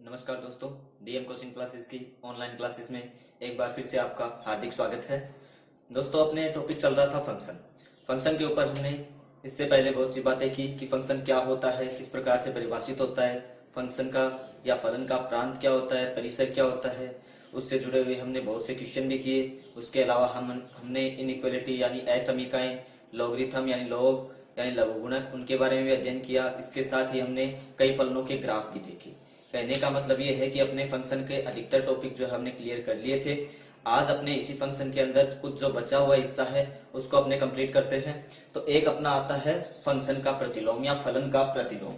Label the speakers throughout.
Speaker 1: नमस्कार दोस्तों, DM coaching classes की ऑनलाइन क्लासेस में एक बार फिर से आपका हार्दिक स्वागत है। दोस्तों, अपने टॉपिक चल रहा था फंक्शन के ऊपर हमने इससे पहले बहुत सी बातें की कि फंक्शन क्या होता है, किस प्रकार से परिभाषित होता है, फंक्शन का या फलन का प्रांत क्या होता है, परिसर क्या होता है, उससे जुड़े हुए हमने बहुत से क्वेश्चन भी किए। उसके अलावा हमने इनइक्वालिटी यानी असमीकाएं, लॉगरिथम यानी लॉग यानी लघुगुणक, उनके बारे में भी अध्ययन किया। इसके साथ ही हमने कई फलनों के ग्राफ भी देखे। कहने का मतलब ये है कि अपने फंक्शन के अधिकतर टॉपिक जो है हमने क्लियर कर लिए थे। आज अपने इसी फंक्शन के अंदर कुछ जो बचा हुआ हिस्सा है उसको अपने कंप्लीट करते हैं। तो एक अपना आता है फंक्शन का प्रतिलोम या फलन का प्रतिलोम,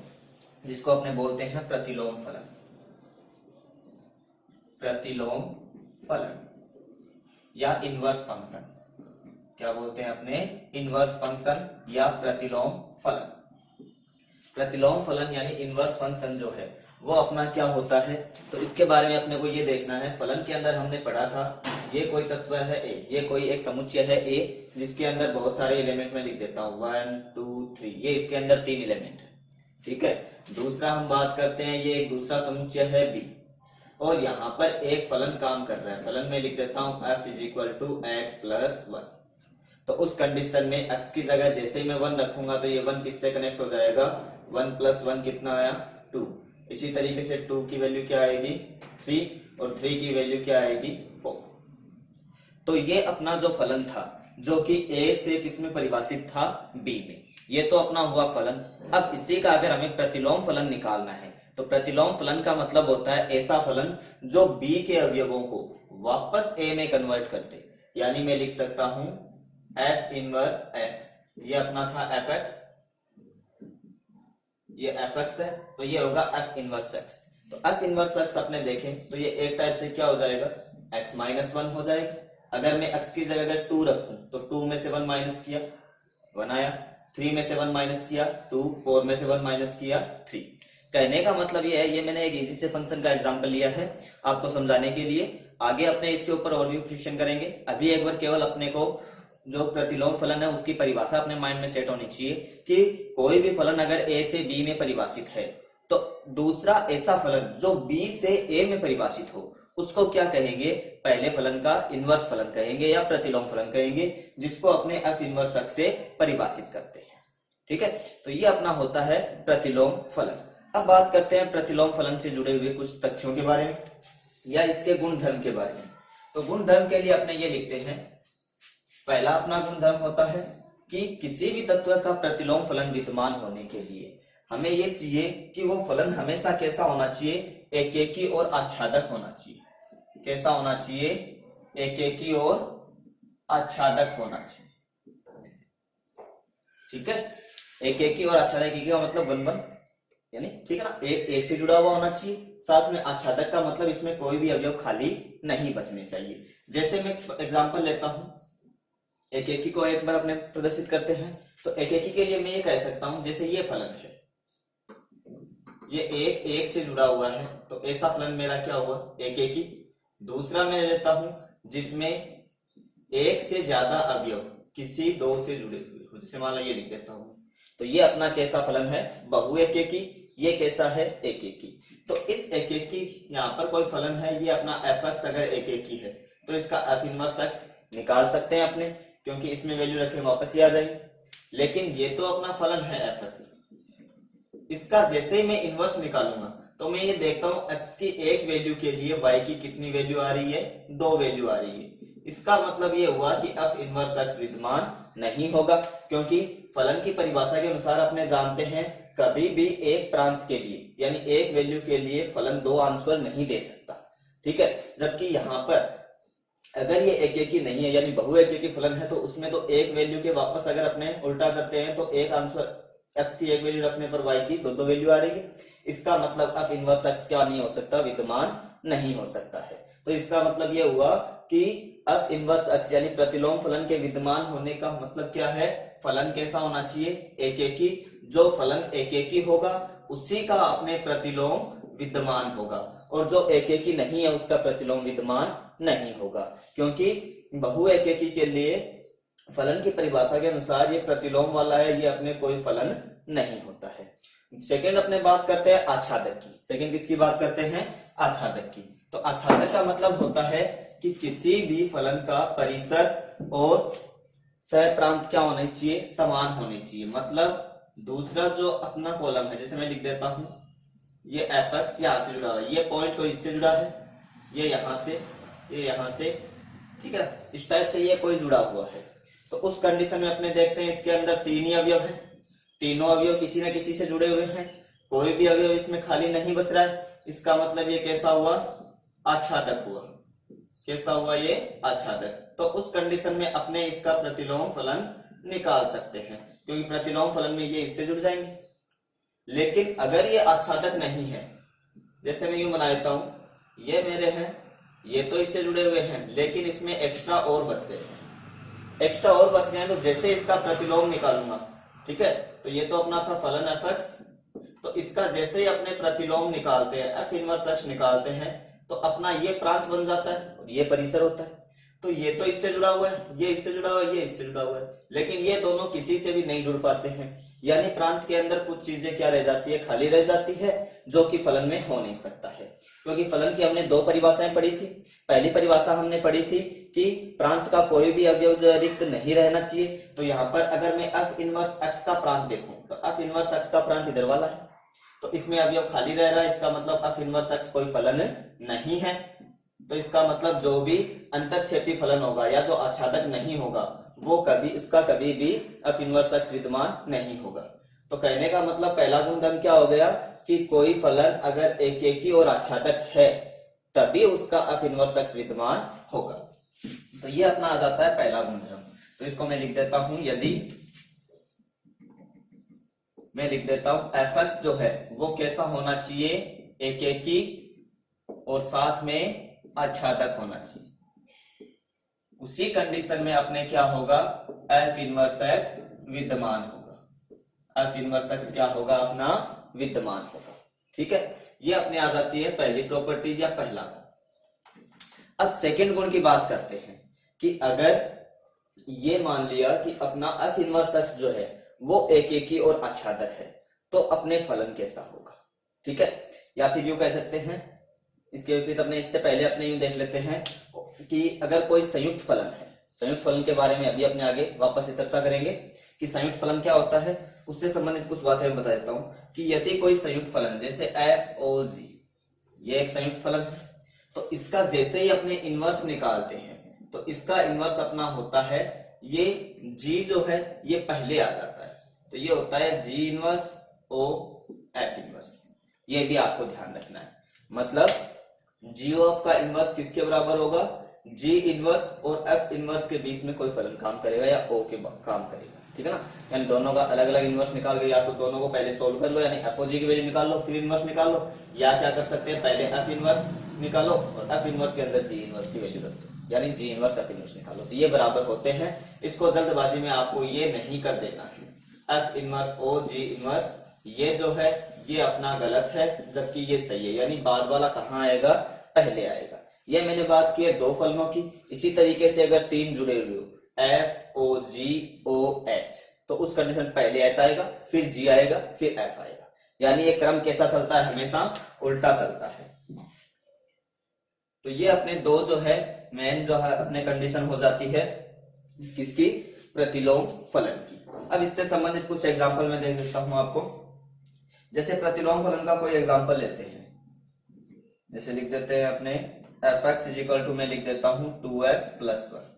Speaker 1: जिसको अपने बोलते हैं प्रतिलोम फलन। प्रतिलोम फलन या इनवर्स फंक्शन, क्या बोलते हैं अपने? इनवर्स फंक्शन या प्रतिलोम फलन। प्रतिलोम फलन यानी इनवर्स फंक्शन जो है वो अपना क्या होता है, तो इसके बारे में अपने को ये देखना है। फलन के अंदर हमने पढ़ा था ये कोई तत्व है ए, ये कोई एक समुच्चय है ए, जिसके अंदर बहुत सारे एलिमेंट में लिख देता हूं 1 2 3, ये इसके अंदर 3 एलिमेंट है। ठीक है। दूसरा हम बात करते हैं, ये एक दूसरा समुच्चय है बी, और यहाँ पर एक फलन काम कर रहा है। फलन में लिख देता हूं f = x + 1। तो उस कंडीशन में x की जगह जैसे ही मैं 1 रखूंगा तो ये 1 किससे कनेक्ट हो जाएगा? 1 + 1 कितना आया? 2। इसी तरीके से 2 की वैल्यू क्या आएगी? 3, और 3 की वैल्यू क्या आएगी? 4। तो ये अपना जो फलन था जो कि a से किसमें परिभाषित था? b में। ये तो अपना हुआ फलन। अब इसी का अगर हमें प्रतिलोम फलन निकालना है तो प्रतिलोम फलन का मतलब होता है ऐसा फलन जो b के अवयवों को वापस a में कन्वर्ट करते। यानी मैं लिख सकता हूं f इनवर्स x, ये अपना था fx, ये fx है, तो ये होगा f इनवर्स x। तो f इनवर्स x अपने देखें तो ये एक टाइप से क्या हो जाएगा? x - 1 हो जाएगा। अगर मैं x की जगह अगर 2 रखूं तो 2 में से 1 माइनस किया 1 आया, 3 में से 1 माइनस किया 2, 4 में से 1 माइनस किया 3। कहने का मतलब ये है, ये मैंने एक इजी से फंक्शन का एग्जांपल लिया है आपको समझाने के लिए। आगे अपने इसके ऊपर और भी क्वेश्चन करेंगे। अभी एक बार केवल अपने को जो प्रतिलोम फलन है उसकी परिभाषा अपने माइंड में सेट होनी चाहिए कि कोई भी फलन अगर a से b में परिभाषित है तो दूसरा ऐसा फलन जो b से a में परिभाषित हो उसको क्या कहेंगे? पहले फलन का इनवर्स फलन कहेंगे या प्रतिलोम फलन कहेंगे, जिसको अपने f इनवर्स x से परिभाषित करते हैं। ठीक है। तो ये अपना होता है प्रतिलोम फलन। अब बात करते हैं प्रतिलोम फलन से जुड़े हुए कुछ तथ्यों के बारे में या इसके गुणधर्म के बारे में। तो गुणधर्म के लिए अपने ये लिखते हैं, पहला अपना गुणधर्म होता है कि किसी भी तत्व का प्रतिलोम फलन विद्यमान होने के लिए हमें ये चाहिए कि वो फलन हमेशा कैसा होना चाहिए? एकेकी और आच्छादक होना चाहिए। कैसा होना चाहिए? एकेकी और आच्छादक होना चाहिए। ठीक है। एकेकी और आच्छादक का मतलब 1 1, यानी ठीक है ना, एक से जुड़ा हुआ होना चाहिए। साथ में आच्छादक का मतलब इसमें कोई भी अवयव खाली नहीं बचने चाहिए। जैसे मैं एग्जांपल लेता हूं, एकेकी को एक बार अपने प्रदर्शित करते हैं। तो एकेकी के लिए मैं ये कह सकता हूं, जैसे ये फलन है, ये एक से जुड़ा हुआ है, तो ऐसा फलन मेरा क्या हुआ? एकेकी। दूसरा मैं लेता हूं जिसमें एक से ज्यादा अवयव किसी 2 से जुड़े हुए हो, जैसे मान लो ये लिख देता हूं, तो ये अपना कैसा फलन है? बहुएकेकी। ये कैसा है? एकेकी। तो इस एकेकी यहाँ पर कोई फलन है, ये अपना fx अगर एकेकी है तो इसका f इनवर्स x निकाल सकते हैं अपने, क्योंकि इसमें वैल्यू रखे वापस ही आ जाएगी। लेकिन ये तो अपना फलन है fx, इसका जैसे ही मैं इनवर्स निकालूंगा तो मैं ये देखता हूं x की एक वैल्यू के लिए y की कितनी वैल्यू आ रही है? 2 वैल्यू आ रही है। इसका मतलब ये हुआ कि f इनवर्स x विद्यमान नहीं होगा, क्योंकि फलन की परिभाषा के अनुसार अपने जानते हैं कभी भी एक प्रांत के लिए यानी एक वैल्यू के लिए फलन 2 आंसर नहीं दे सकता। ठीक है। जबकि यहाँ पर अगर ये एकेकी नहीं है यानी बहुएकेकी फलन है तो उसमें तो एक वैल्यू के वापस अगर अपने उल्टा करते हैं तो एक आंसर x की एक वैल्यू रखने पर y की 2 वैल्यू आ रही है। इसका मतलब f इनवर्स x क्या नहीं हो सकता? विद्यमान नहीं हो सकता है। तो इसका मतलब ये हुआ कि f इनवर्स x यानी प्रतिलोम फलन के विद्यमान होने का मतलब क्या है? फलन कैसा होना चाहिए? एकेकी। जो फलन एकेकी होगा उसी का अपने प्रतिलोम विद्यमान होगा, और जो एकेकी नहीं है उसका प्रतिलोम विद्यमान नहीं होगा, क्योंकि बहुएकेकी के लिए फलन की परिभाषा के अनुसार ये प्रतिलोम वाला है, ये अपने कोई फलन नहीं होता है। सेकंड अपने बात करते हैं आच्छादक की। सेकंड किसकी बात करते हैं? आच्छादक की। तो आच्छादक का मतलब होता है कि किसी भी फलन का परिसर और सह प्रांत क्या होने चाहिए? समान होने चाहिए। मतलब दूसरा जो अपना कॉलम है, जैसे मैं लिख देता हूं ये एफ एक्स यहां से जुड़ा हुआ है, ये पॉइंट कोई इससे जुड़ा है, ये यहां से, ये यहां से, ठीक है, इस टाइप से ये कोई जुड़ा हुआ है। तो उस कंडीशन में अपने देखते हैं इसके अंदर तीन ही अवयव है, तीनों अवयव किसी न किसी से जुड़े हुए हैं, कोई भी अवयव इसमें खाली नहीं बच रहा है। इसका मतलब ये कैसा हुआ? आच्छादक हुआ। कैसा हुआ ये? आच्छादक। तो उस कंडीशन में अपने इसका प्रतिलोम फलन निकाल सकते हैं, क्योंकि प्रतिलोम फलन में ये इससे जुड़ जाएंगे। लेकिन अगर ये आच्छादक नहीं है, जैसे मैं यूं बना देता हूं, ये मेरे हैं, ये तो इससे जुड़े हुए हैं, लेकिन इसमें एक्स्ट्रा और बच गए हैं, एक्स्ट्रा और बच गए हैं, तो जैसे इसका प्रतिलोम निकालूंगा, ठीक है, तो ये तो अपना था फलन एफ एक्स, तो इसका जैसे ही अपने प्रतिलोम निकालते हैं, एफ इनवर्स एक्स निकालते हैं, तो अपना ये प्रांत बन जाता है और ये परिसर होता है। तो ये तो इससे जुड़ा हुआ है, ये इससे जुड़ा हुआ है, ये इससे जुड़ा हुआ है, लेकिन ये दोनों किसी से भी नहीं जुड़ पाते हैं। यानी प्रांत के अंदर कुछ चीजें क्या रह जाती है? खाली रह जाती है, जो कि फलन में हो नहीं सकता है। क्योंकि फलन की हमने दो परिभाषाएं पढ़ी थी। पहली परिभाषा हमने पढ़ी थी कि प्रांत का कोई भी अवयव जो रिक्त नहीं रहना चाहिए। तो यहाँ पर अगर मैं एफ इनवर्स एक्स का प्रांत देखूं, तो एफ इनवर्स एक्स का प्रांत इधर वाला है, तो इसमें अवयव खाली रह रहा है, इसका मतलब एफ इनवर्स एक्स कोई फलन नहीं है। तो इसका मतलब जो भी अंतरक्षेपी फलन होगा या जो आच्छादक नहीं होगा, वो कभी उसका कभी भी एफ इनवर्स एक्स विद्यमान नहीं होगा। तो कहने का मतलब पहला गुणधर्म क्या हो गया कि कोई फलन अगर एकेकी और आच्छादक है, तभी उसका एफ इनवर्स एक्स विद्यमान होगा। तो ये अपना आ जाता है पहला गुणधर्म। तो इसको मैं लिख देता हूं, यदि मैं लिख देता हूं एफ एक्स जो है वो कैसा होना चाहिए? एकेकी और साथ में आच्छादक होना चाहिए। उसी कंडीशन में अपने क्या होगा? एफ इनवर्स एक्स विद्यमान होगा। एफ इनवर्स एक्स क्या होगा? अपना विद्यमान होगा। ठीक है, ये अपने आ जाती है पहली प्रॉपर्टीज या पहला गुण। अब सेकंड गुण की बात करते हैं कि अगर ये मान लिया कि अपना एफ इनवर्स एक्स जो है वो एकेकी और आच्छादक है, तो अपने फलन कैसा होगा? ठीक है, या फिर यूं कह सकते हैं, इसके विपरीत अपने इससे पहले अपने यूं देख लेते हैं कि अगर कोई संयुक्त फलन है, संयुक्त फलन के बारे में अभी अपने आगे वापस से चर्चा करेंगे कि संयुक्त फलन क्या होता है। उससे संबंधित कुछ बातें मैं बता देता हूं कि यदि कोई संयुक्त फलन जैसे एफ ओ जी, ये एक संयुक्त फलन है, तो इसका जैसे ही अपने इनवर्स निकालते हैं, तो इसका इनवर्स अपना होता है ये जी जो है ये पहले आ जाता है, तो ये होता है G inverse O F inverse. ये भी आपको ध्यान रखना है। मतलब जी ऑफ का इनवर्स किसके बराबर होगा? जी इनवर्स और एफ इनवर्स के बीच में कोई फलन काम करेगा या ओ के काम करेगा। ठीक है ना, यानी दोनों का अलग अलग इनवर्स निकाल के, या तो दोनों को पहले सोल्व कर लो, यानी एफ ओ जी की वैल्यू निकाल लो, फिर इनवर्स निकाल लो, या क्या कर सकते हैं पहले एफ इनवर्स निकालो और एफ इनवर्स के अंदर जी इनवर्स की वैल्यू रख दो, यानी जी इनवर्स एफ इनवर्स निकालो, तो ये बराबर होते हैं। इसको जल्दबाजी में आपको ये नहीं कर देना है। एफ इनवर्स ओ जी इनवर्स ये जो है ये अपना गलत है, जबकि ये सही है, यानी बाद वाला कहाँ आएगा? पहले आएगा। ये मैंने बात की है दो फलनों की। इसी तरीके से अगर तीन जुड़े हुए हो एफ ओ जी ओ एच, तो उस कंडीशन पहले एच आएगा, फिर जी आएगा, फिर एफ आएगा, यानी ये क्रम कैसा चलता है? हमेशा उल्टा चलता है। तो ये अपने दो जो है मेन जो है अपने कंडीशन हो जाती है किसकी? प्रतिलोम फलन की। अब इससे संबंधित कुछ एग्जांपल मैं दे देता हूं आपको। जैसे प्रतिलोम फलन का कोई एग्जांपल लेते हैं, जैसे लिख देते हैं अपने F x is equal to, मैं लिख देता हूं 2x प्लस 1।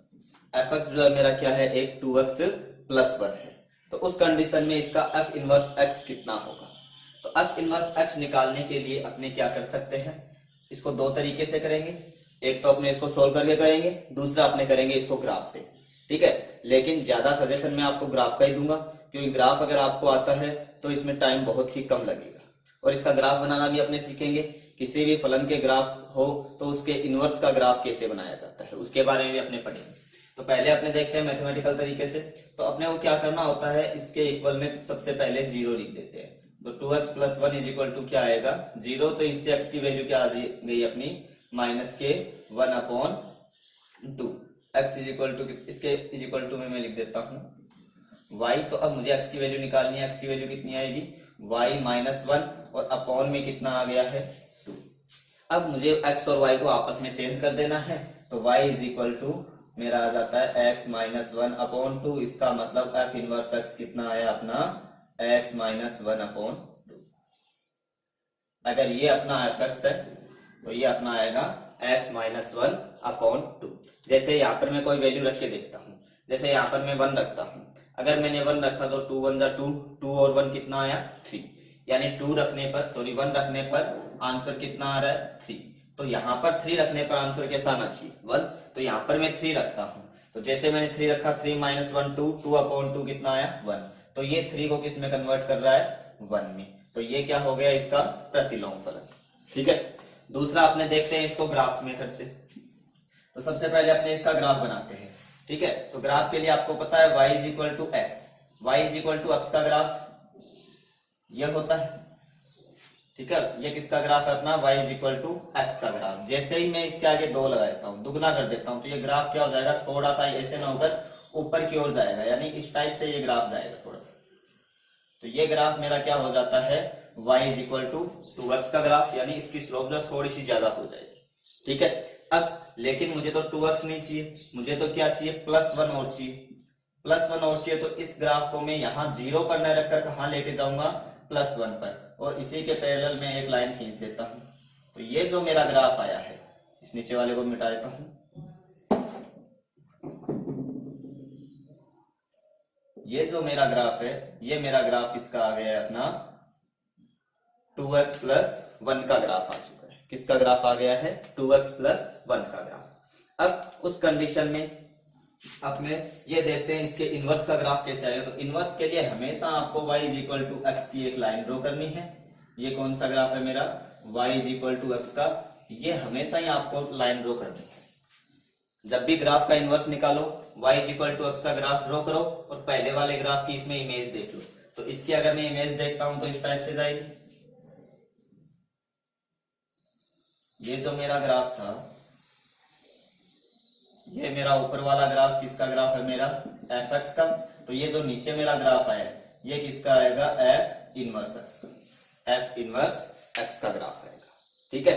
Speaker 1: एफ एक्स जो है मेरा क्या है? एक 2x प्लस 1 है। तो उस कंडीशन में इसका एफ इनवर्स एक्स कितना होगा? तो एफ इनवर्स एक्स निकालने के लिए अपने क्या कर सकते हैं? इसको दो तरीके से करेंगे। एक तो अपने इसको सोल्व करके करेंगे, दूसरा अपने करेंगे इसको ग्राफ से। ठीक है, लेकिन ज्यादा सजेशन मैं आपको ग्राफ का ही दूंगा, क्योंकि ग्राफ अगर आपको आता है तो इसमें टाइम बहुत ही कम लगेगा, और इसका ग्राफ बनाना भी अपने सीखेंगे। किसी भी फलन के ग्राफ हो तो उसके इनवर्स का ग्राफ कैसे बनाया जाता है उसके बारे में भी अपने पढ़ेंगे। तो पहले अपने देखते हैं मैथमेटिकल तरीके से। तो अपने को क्या करना होता है? इसके इक्वल में सबसे पहले 0 लिख देते हैं। तो 2x plus 1 is equal to क्या आएगा? 0। तो इससे x की वैल्यू क्या आ गई अपनी? माइनस के 1/2। x इज इक्वल टू, इसके इज इक्वल टू में मैं लिख देता हूं y, तो अब मुझे x की वैल्यू निकालनी है। x की वैल्यू कितनी आएगी, y माइनस 1 और अपॉन में कितना आ गया है 2। अब मुझे x और y को आपस में चेंज कर देना है, तो y इज इक्वल टू मेरा आ जाता है x माइनस 1 अपॉन 2। इसका मतलब f इनवर्स x कितना आया अपना x माइनस 1 अपॉन 2। अगर ये अपना fx है तो ये अपना आएगा x माइनस 1 अपॉन 2। जैसे यहाँ पर मैं कोई वैल्यू रख के देखता हूँ, जैसे यहाँ पर मैं 1 रखता हूँ, अगर मैंने 1 रखा तो 2 1 जा 2, 2 और 1 कितना आया 3, यानी 2 रखने पर 1 रखने पर आंसर कितना आ रहा है 3। तो यहाँ पर 3 रखने पर आंसर कैसा आना चाहिए 1, तो यहाँ पर मैं 3 रखता हूँ, तो जैसे मैंने 3 रखा 3 माइनस 1 2, 2 अपॉन 2 कितना आया 1, तो ये 3 को किस में कन्वर्ट कर रहा है 1 में, तो ये क्या हो गया इसका प्रतिलोम फलन। ठीक है, दूसरा अपने देखते हैं इसको ग्राफ मेथड से। तो सबसे पहले अपने इसका ग्राफ बनाते हैं। ठीक है, तो ग्राफ के लिए आपको पता है y is equal to X, y is equal to X का ग्राफ यह होता है। ठीक है, ये किसका ग्राफ है अपना y is equal to X का ग्राफ। जैसे ही मैं इसके आगे 2 लगा देता हूँ, दुगना कर देता हूँ, तो ये ग्राफ क्या हो जाएगा, थोड़ा सा ऐसे ना होकर ऊपर की ओर जाएगा, यानी इस टाइप से ये ग्राफ जाएगा थोड़ा सा। तो ये ग्राफ मेरा क्या हो जाता है y is equal to 2x का ग्राफ, यानी इसकी स्लोप जो थोड़ी सी ज्यादा हो जाएगी। ठीक है, अब लेकिन मुझे तो 2x नहीं चाहिए, मुझे तो क्या चाहिए +1 और चाहिए, +1 और चाहिए। तो इस ग्राफ को मैं यहाँ 0 पर न रखकर कहाँ लेके जाऊंगा +1 पर, और इसी के पैरेलल में एक लाइन खींच देता हूँ। तो ये जो मेरा ग्राफ आया है, इस नीचे वाले को मिटा देता हूँ, ये जो मेरा ग्राफ है, ये मेरा ग्राफ किसका आ गया है अपना 2x प्लस 1 का ग्राफ आ चुका है। किसका ग्राफ आ गया है 2x प्लस 1 का ग्राफ। अब उस कंडीशन में अपने ये देखते हैं इसके इनवर्स का ग्राफ कैसे आएगा। तो इनवर्स के लिए हमेशा आपको y is equal to X की एक लाइन ड्रॉ करनी है। ये कौन सा ग्राफ है मेरा y is equal to X का, ये हमेशा ही आपको लाइन ड्रॉ करनी है। जब भी ग्राफ का इनवर्स निकालो y is equal to X का ग्राफ ड्रॉ करो और पहले वाले ग्राफ की इसमें इमेज देख लो। तो इसकी अगर मैं इमेज देखता हूं तो इस टाइप से जाएगी। ये जो मेरा ग्राफ था, ये मेरा ऊपर वाला ग्राफ किसका ग्राफ है मेरा fx का। तो ये जो नीचे मेरा ग्राफ आया ये किसका आएगा f इनवर्स x का, f इनवर्स x का ग्राफ आएगा। ठीक है,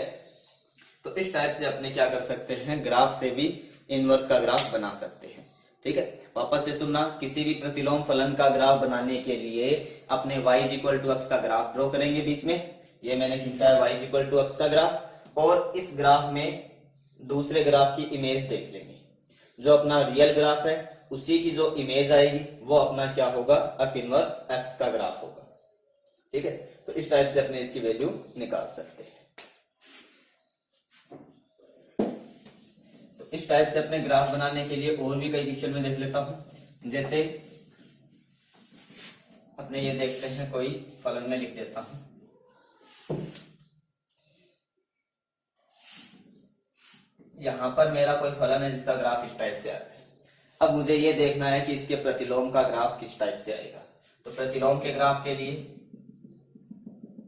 Speaker 1: तो इस टाइप से अपने क्या कर सकते हैं, ग्राफ से भी इनवर्स का ग्राफ बना सकते हैं। ठीक है, वापस से सुनना, किसी भी प्रतिलोम फलन का ग्राफ बनाने के लिए अपने y is equal to X का ग्राफ ड्रॉ करेंगे। बीच में ये मैंने खींचा है y is equal to X का ग्राफ, और इस ग्राफ में दूसरे ग्राफ की इमेज देख लेंगे। जो अपना रियल ग्राफ है उसी की जो इमेज आएगी वो अपना क्या होगा f इनवर्स x का ग्राफ होगा। ठीक है, तो इस टाइप से अपने इसकी वैल्यू निकाल सकते हैं। इस टाइप से अपने ग्राफ बनाने के लिए और भी कई क्वेश्चन में देख लेता हूं। जैसे अपने ये देखते हैं, कोई फलन में लिख देता हूं। यहां पर मेरा कोई फलन है जिसका ग्राफ इस टाइप से आ रहा है। अब मुझे ये देखना है कि इसके प्रतिलोम का ग्राफ किस टाइप से आएगा। तो प्रतिलोम के ग्राफ के लिए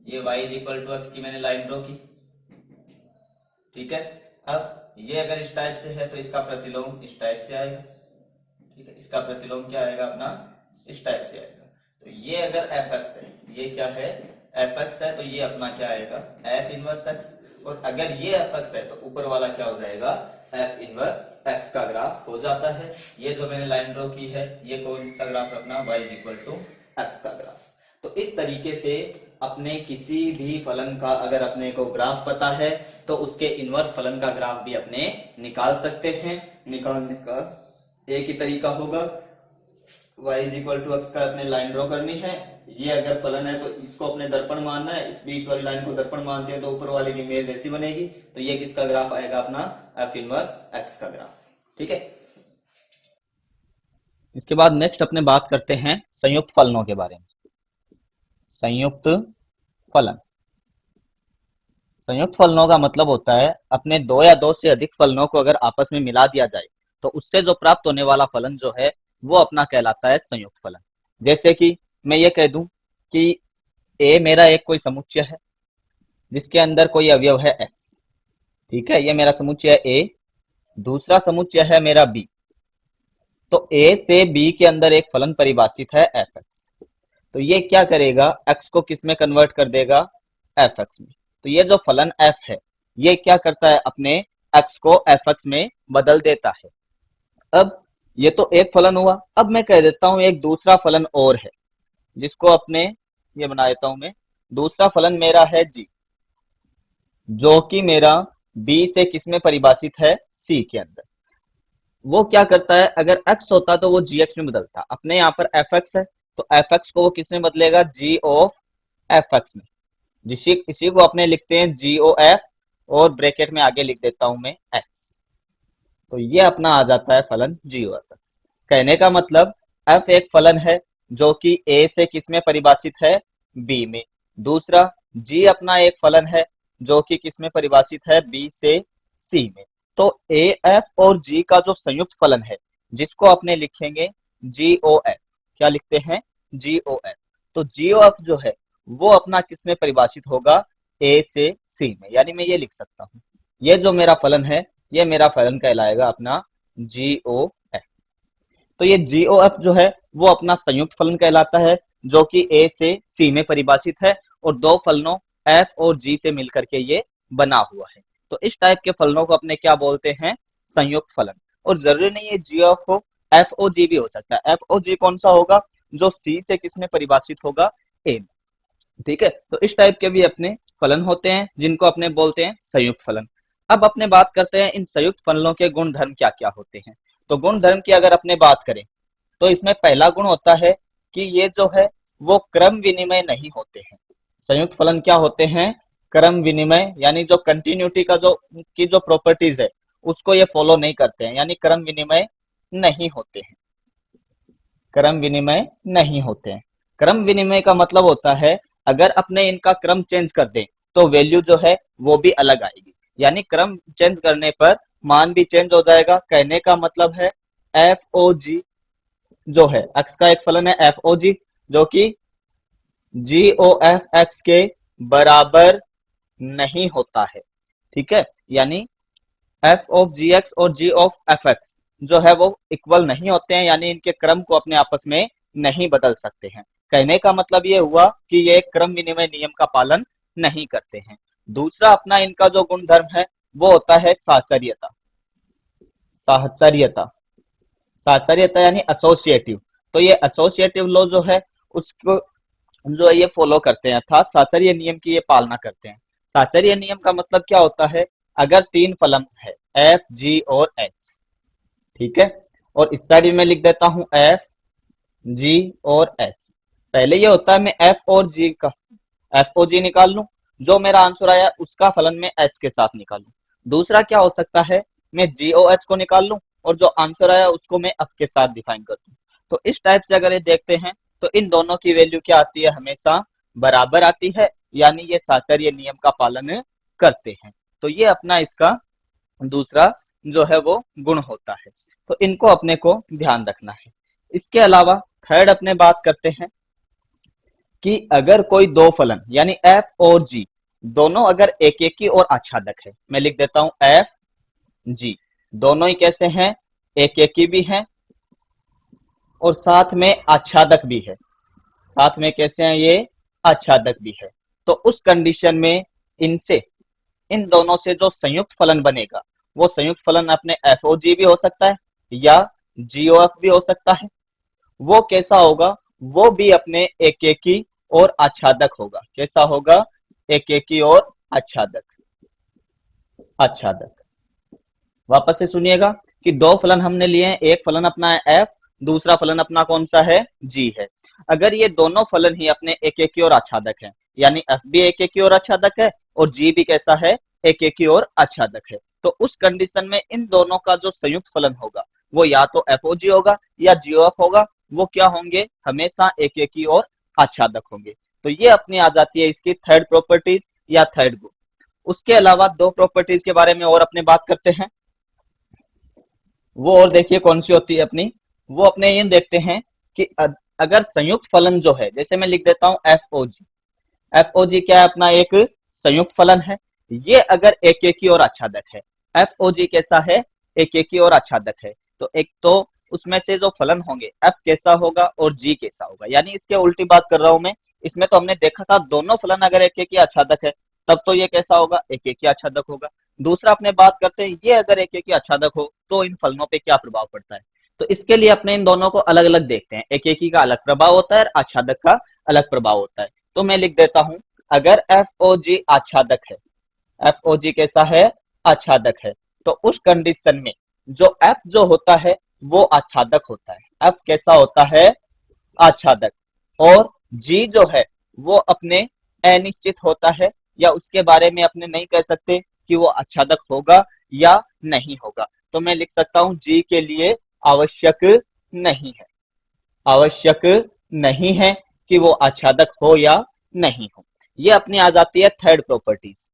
Speaker 1: ये y is equal to X की मैंने लाइन ड्रॉ की। ठीक है, अब ये अगर इस टाइप से है तो इसका प्रतिलोम इस टाइप से आएगा। ठीक है, इसका प्रतिलोम क्या आएगा अपना इस टाइप से आएगा। तो ये अगर fx है, ये क्या है fx है, तो ये अपना क्या आएगा f इनवर्स x, और अगर ये fx है तो ऊपर वाला क्या हो जाएगा f इनवर्स x का ग्राफ हो जाता है। ये जो मैंने लाइन ड्रॉ की है ये कौन सा ग्राफ है अपना y is equal to x का ग्राफ। तो इस तरीके से अपने किसी भी फलन का अगर अपने को ग्राफ पता है तो उसके इनवर्स फलन का ग्राफ भी अपने निकाल सकते हैं। निकालने का एक ही तरीका होगा, y is equal to X का अपने लाइन ड्रॉ करनी है। ये अगर फलन है तो इसको अपने दर्पण मानना है, इस बीच वाली लाइन को दर्पण मानते हैं तो ऊपर वाले की इमेज ऐसी बनेगी। तो ये किसका ग्राफ आएगा अपना f इनवर्स x का ग्राफ। ठीक है,
Speaker 2: इसके बाद नेक्स्ट अपने बात करते हैं संयुक्त फलनों के बारे में। संयुक्त फलन, संयुक्त फलनों का मतलब होता है अपने दो या दो से अधिक फलनों को अगर आपस में मिला दिया जाए तो उससे जो प्राप्त होने वाला फलन जो है वो अपना कहलाता है संयुक्त फलन। जैसे कि मैं ये कह दूं कि a मेरा एक कोई समुच्चय है जिसके अंदर कोई अवयव है x। ठीक है, ये मेरा समुच्चय है a, दूसरा समुच्चय है मेरा b, तो ए से बी के अंदर एक फलन परिभाषित है एफ एक्स, तो ये क्या करेगा, एक्स को किस में कन्वर्ट कर देगा, एफ एक्स में। तो ये जो फलन एफ है ये क्या करता है, अपने एक्स को एफ एक्स में बदल देता है। अब ये तो एक फलन हुआ, अब मैं कह देता हूं एक दूसरा फलन और है जिसको अपने ये बना देता हूं मैं। दूसरा फलन मेरा है जी, जो कि मेरा बी से किस में परिभाषित है, सी के अंदर। वो क्या करता है, अगर x होता तो वो gx में बदलता, अपने यहाँ पर fx है तो fx को वो किस में बदलेगा, g ऑफ fx में, जिसी इसी को अपने लिखते हैं g o f, और ब्रैकेट में आगे लिख देता हूं मैं x। तो ये अपना आ जाता है फलन g o f x। कहने का मतलब f एक फलन है जो कि a से किस में परिभाषित है, b में। दूसरा g अपना एक फलन है जो कि किस में परिभाषित है, b से c में। तो ए एफ और जी का जो संयुक्त फलन है जिसको अपने लिखेंगे जी ओ एफ, क्या लिखते हैं, जी ओ एफ। तो जी ओ एफ जो है वो अपना किस में परिभाषित होगा, ए से सी में, यानी मैं ये लिख सकता हूं, ये जो मेरा फलन है ये मेरा फलन कहलाएगा अपना जी ओ एफ। तो ये जी ओ एफ जो है वो अपना संयुक्त फलन कहलाता है जो कि ए से सी में परिभाषित है और दो फलनों एफ और जी से मिलकर के ये बना हुआ है। तो इस टाइप के फलनों को अपने क्या बोलते हैं, संयुक्त फलन। और जरूरी नहीं है जी ऑफ हो, एफ ओ जी भी हो सकता है। एफ ओ जी कौन सा होगा, जो सी से किस में परिभाषित होगा, ए में। ठीक है, तो इस टाइप के भी अपने फलन होते हैं जिनको अपने बोलते हैं संयुक्त फलन। अब अपने बात करते हैं इन संयुक्त फलनों के गुण धर्म क्या क्या होते हैं। तो गुण धर्म की अगर अपने बात करें तो इसमें पहला गुण होता है कि ये जो है वो क्रम विनिमय नहीं होते हैं। संयुक्त फलन क्या होते हैं, क्रम विनिमय, यानी जो कंटिन्यूटी का जो प्रॉपर्टीज है उसको ये फॉलो नहीं करते हैं, यानी क्रम विनिमय नहीं होते हैं। क्रम विनिमय नहीं होते हैं। क्रम विनिमय का मतलब होता है अगर अपने इनका क्रम चेंज कर दें तो वैल्यू जो है वो भी अलग आएगी, यानी क्रम चेंज करने पर मान भी चेंज हो जाएगा। कहने का मतलब है एफ ओ जी जो है एक्स का एक फलन है एफ ओ जी, जो कि जी ओ एफ एक्स के बराबर नहीं होता है। ठीक है, यानी एफ ऑफ जी एक्स और जी ऑफ एफ एक्स जो है वो इक्वल नहीं होते हैं, यानी इनके क्रम को अपने आपस में नहीं बदल सकते हैं। कहने का मतलब ये हुआ कि ये क्रम विनिमय नियम का पालन नहीं करते हैं। दूसरा अपना इनका जो गुण धर्म है वो होता है साहचर्यता। साहचर्यता, साहचर्यता यानी एसोसिएटिव। तो ये एसोसिएटिव लॉ जो है उसको जो ये फॉलो करते हैं, अर्थात साहचर्य नियम की ये पालना करते हैं। साहचर्य नियम का मतलब क्या होता है, अगर तीन फलन है एफ जी और एच, ठीक है, और इस साइड में लिख देता हूं एफ जी और एच। पहले ये होता है मैं एफ और जी का एफ ओ जी निकाल लूं, जो मेरा आंसर आया उसका फलन मैं एच के साथ निकालूं। दूसरा क्या हो सकता है, मैं जी ओ एच को निकाल लूं और जो आंसर आया उसको मैं एफ के साथ डिफाइन कर दूं। तो इस टाइप से अगर ये देखते हैं तो इन दोनों की वैल्यू क्या आती है, हमेशा बराबर आती है, यानी ये साहचर्य नियम का पालन करते हैं। तो ये अपना इसका दूसरा जो है वो गुण होता है, तो इनको अपने को ध्यान रखना है। इसके अलावा थर्ड अपने बात करते हैं कि अगर कोई दो फलन यानी एफ और जी दोनों अगर एक एक की और आच्छादक है, मैं लिख देता हूं एफ जी, दोनों ही कैसे हैं, एक एक की भी हैं और साथ में आच्छादक भी है। साथ में कैसे हैं, ये आच्छादक भी है। तो उस कंडीशन में इनसे इन दोनों से जो संयुक्त फलन बनेगा वो संयुक्त फलन अपने एफ ओ जी भी हो सकता है या जी ओ एफ भी हो सकता है। वो कैसा होगा, वो भी अपने एक एक की और आच्छादक होगा। कैसा होगा, एक एक की और आच्छादक। आच्छादक वापस से सुनिएगा कि दो फलन हमने लिए हैं, एक फलन अपना है एफ, दूसरा फलन अपना कौन सा है, जी है। अगर ये दोनों फलन ही अपने एक एक की ओर आच्छादक है, यानी एफ भी एक एक की ओर आच्छादक है और जी भी कैसा है, एक एक की ओर आच्छादक है, तो उस कंडीशन में इन दोनों का जो संयुक्त फलन होगा वो या तो एफ ओ जी होगा या जी ओ एफ होगा। वो क्या होंगे, हमेशा एक एक की ओर आच्छादक होंगे। तो ये अपनी आ जाती है इसकी थर्ड प्रॉपर्टीज या थर्ड गुण। उसके अलावा दो प्रॉपर्टीज के बारे में और अपने बात करते हैं, वो और देखिए कौन सी होती है अपनी। वो अपने ये देखते हैं कि अगर संयुक्त फलन जो है, जैसे मैं लिख देता हूं एफ ओ जी। एफ ओ जी क्या है, अपना एक संयुक्त फलन है। ये अगर एक एक की ओर आच्छादक है, एफ ओ जी कैसा है, एक एक की ओर आच्छादक है। तो एक तो उसमें से जो फलन होंगे f कैसा होगा और g कैसा होगा। यानी इसके उल्टी बात कर रहा हूं मैं। इसमें तो हमने देखा था दोनों फलन अगर एक एक ही आच्छादक है तब तो ये कैसा होगा, एक एक ही आच्छादक होगा। दूसरा अपने बात करते हैं ये अगर एक एक ही आच्छादक हो तो इन फलनों पे क्या प्रभाव पड़ता है। तो इसके लिए अपने इन दोनों को अलग अलग देखते हैं। एक एक ही का अलग प्रभाव होता है और आच्छादक का अलग प्रभाव होता है। तो मैं लिख देता हूं, अगर FOG आच्छादक है, FOG कैसा है, आच्छादक है, तो उस कंडीशन में जो F जो होता है वो आच्छादक होता है। F कैसा होता है, आच्छादक। और G जो है वो अपने अनिश्चित होता है, या उसके बारे में अपने नहीं कह सकते कि वो आच्छादक होगा या नहीं होगा। तो मैं लिख सकता हूं G के लिए आवश्यक नहीं है, आवश्यक नहीं है कि वो आच्छादक हो या नहीं हो। ये अपनी आ जाती है थर्ड प्रॉपर्टीज।